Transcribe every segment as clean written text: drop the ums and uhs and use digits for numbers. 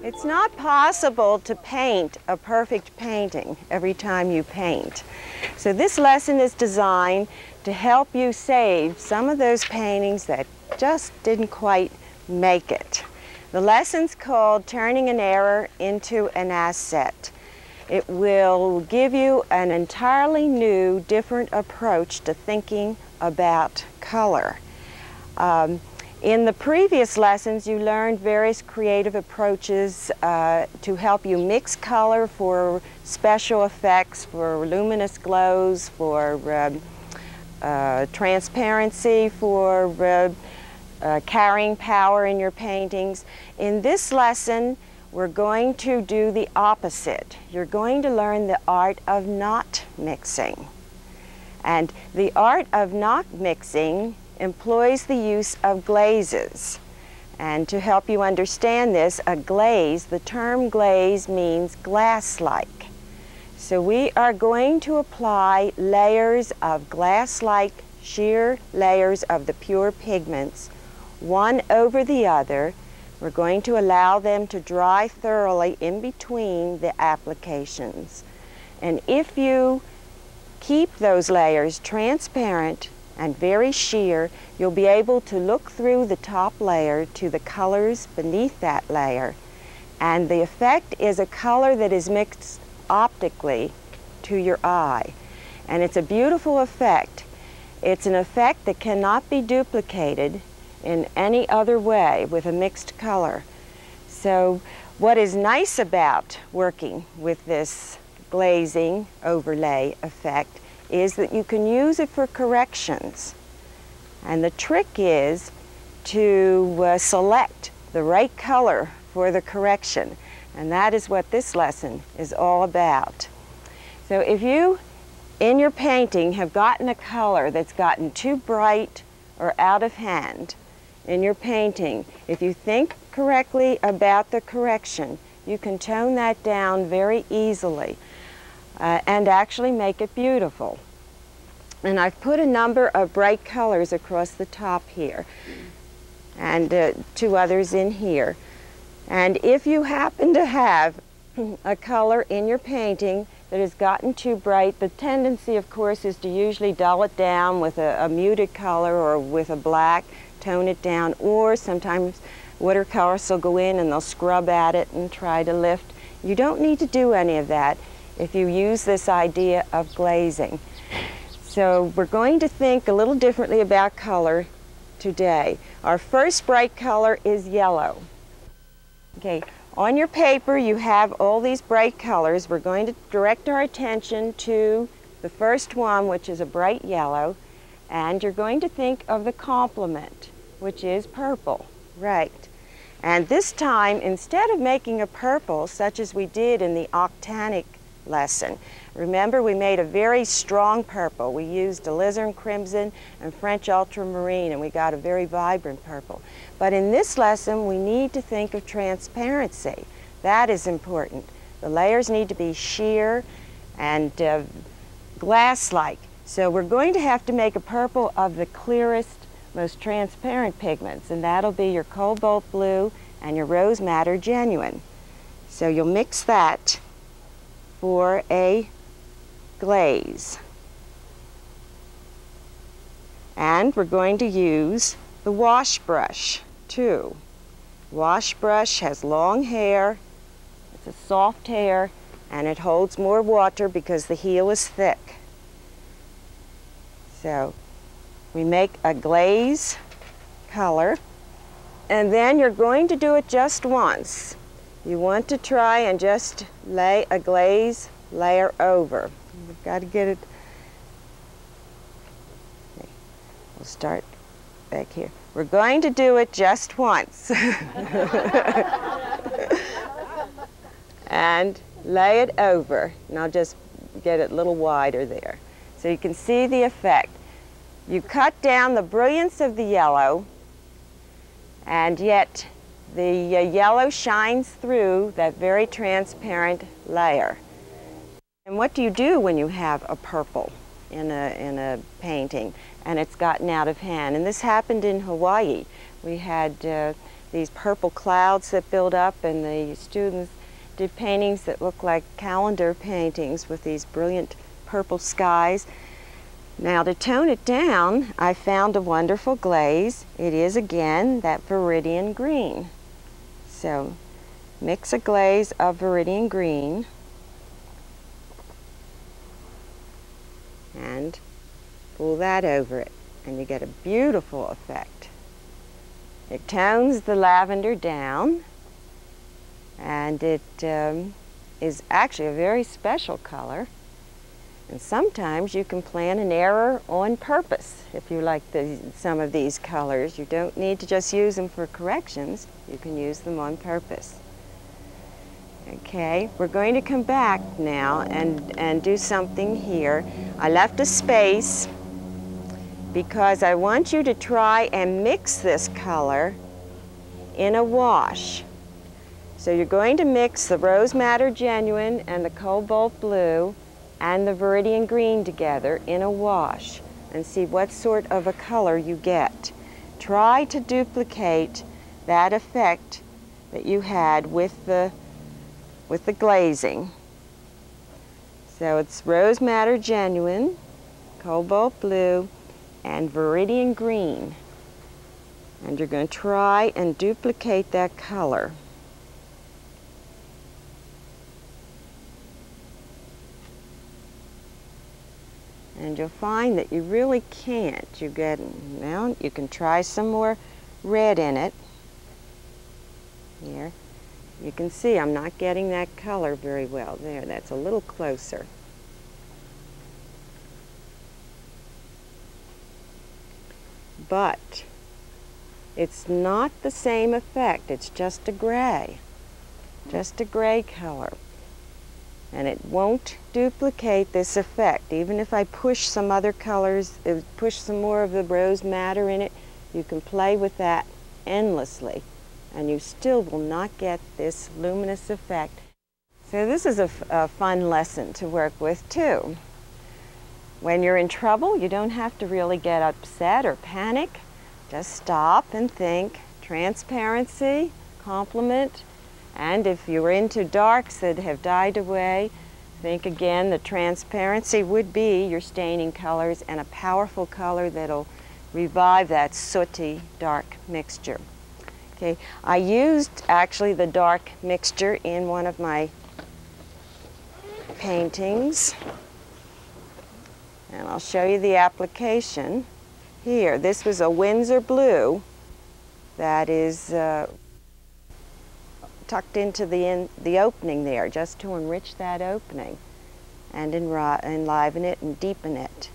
It's not possible to paint a perfect painting every time you paint. So this lesson is designed to help you save some of those paintings that just didn't quite make it. The lesson's called Turning an Error into an Asset. It will give you an entirely new, different approach to thinking about color. In the previous lessons, you learned various creative approaches to help you mix color for special effects, for luminous glows, for transparency, for carrying power in your paintings. In this lesson, we're going to do the opposite. You're going to learn the art of not mixing. And the art of not mixing employs the use of glazes. And to help you understand this, a glaze, the term glaze means glass-like. So we are going to apply layers of glass-like, sheer layers of the pure pigments, one over the other. We're going to allow them to dry thoroughly in between the applications. And if you keep those layers transparent and very sheer, you'll be able to look through the top layer to the colors beneath that layer. And the effect is a color that is mixed optically to your eye. And it's a beautiful effect. It's an effect that cannot be duplicated in any other way with a mixed color. So what is nice about working with this glazing overlay effect is that you can use it for corrections. And the trick is to select the right color for the correction. And that is what this lesson is all about. So if you, in your painting, have gotten a color that's gotten too bright or out of hand in your painting, if you think correctly about the correction, you can tone that down very easily. And actually make it beautiful. And I've put a number of bright colors across the top here, and two others in here. And if you happen to have a color in your painting that has gotten too bright, the tendency, of course, is to usually dull it down with a muted color or with a black, tone it down, or sometimes watercolorists will go in and they'll scrub at it and try to lift. You don't need to do any of that if you use this idea of glazing. So we're going to think a little differently about color today. Our first bright color is yellow. Okay, on your paper you have all these bright colors. We're going to direct our attention to the first one, which is a bright yellow, and you're going to think of the complement, which is purple. Right. And this time, instead of making a purple such as we did in the octanic lesson. Remember, we made a very strong purple. We used alizarin crimson and French ultramarine, and we got a very vibrant purple. But in this lesson, we need to think of transparency. That is important. The layers need to be sheer and glass-like. So we're going to have to make a purple of the clearest, most transparent pigments, and that'll be your cobalt blue and your rose madder genuine. So you'll mix that for a glaze. And we're going to use the wash brush too. Wash brush has long hair, it's a soft hair, and it holds more water because the heel is thick. So we make a glaze color, and then you're going to do it just once. You want to try and just lay a glaze layer over. We've got to get it. Okay. We'll start back here. We're going to do it just once. And lay it over. And I'll just get it a little wider there. So you can see the effect. You cut down the brilliance of the yellow, and yet the yellow shines through that very transparent layer. And what do you do when you have a purple in a painting and it's gotten out of hand? And this happened in Hawaii. We had the these purple clouds that build up, and the students did paintings that look like calendar paintings with these brilliant purple skies. Now, to tone it down, I found a wonderful glaze. It is, again, that Viridian green. So mix a glaze of Viridian green and pull that over it, and you get a beautiful effect. It tones the lavender down, and it is actually a very special color. And sometimes you can plan an error on purpose if you like some of these colors. You don't need to just use them for corrections. You can use them on purpose. Okay, we're going to come back now and do something here. I left a space because I want you to try and mix this color in a wash. So you're going to mix the Rose Madder Genuine and the Cobalt Blue and the Viridian Green together in a wash and see what sort of a color you get. Try to duplicate that effect that you had with the glazing. So it's Rose Madder Genuine, Cobalt Blue, and Viridian Green. And you're going to try and duplicate that color. And you'll find that you really can't. You can try some more red in it. Here. You can see I'm not getting that color very well. There, that's a little closer. But it's not the same effect. It's just a gray color. And it won't duplicate this effect. Even if I push some other colors, push some more of the Rose Madder in it, you can play with that endlessly, and you still will not get this luminous effect. So this is a fun lesson to work with too. When you're in trouble, you don't have to really get upset or panic. Just stop and think. Transparency, complement. And if you're into darks that have died away, think again, the transparency would be your staining colors and a powerful color that'll revive that sooty dark mixture. Okay, I used actually the dark mixture in one of my paintings. And I'll show you the application here. This was a Windsor blue that is tucked into the opening there, just to enrich that opening and enliven it and deepen it.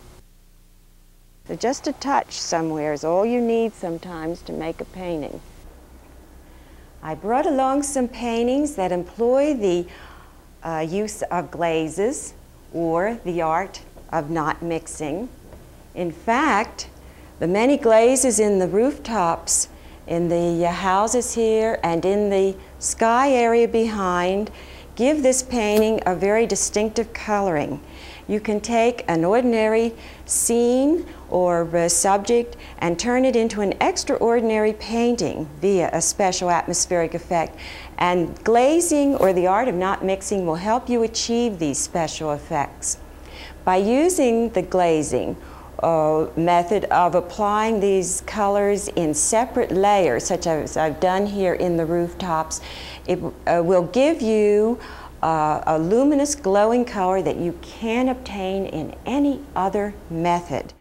So just a touch somewhere is all you need sometimes to make a painting. I brought along some paintings that employ the use of glazes or the art of not mixing. In fact, the many glazes in the rooftops, in the houses here, and in the sky area behind give this painting a very distinctive coloring. You can take an ordinary scene or subject and turn it into an extraordinary painting via a special atmospheric effect. And glazing, or the art of not mixing, will help you achieve these special effects. By using the glazing method of applying these colors in separate layers, such as I've done here in the rooftops, it will give you a luminous glowing color that you can't obtain in any other method.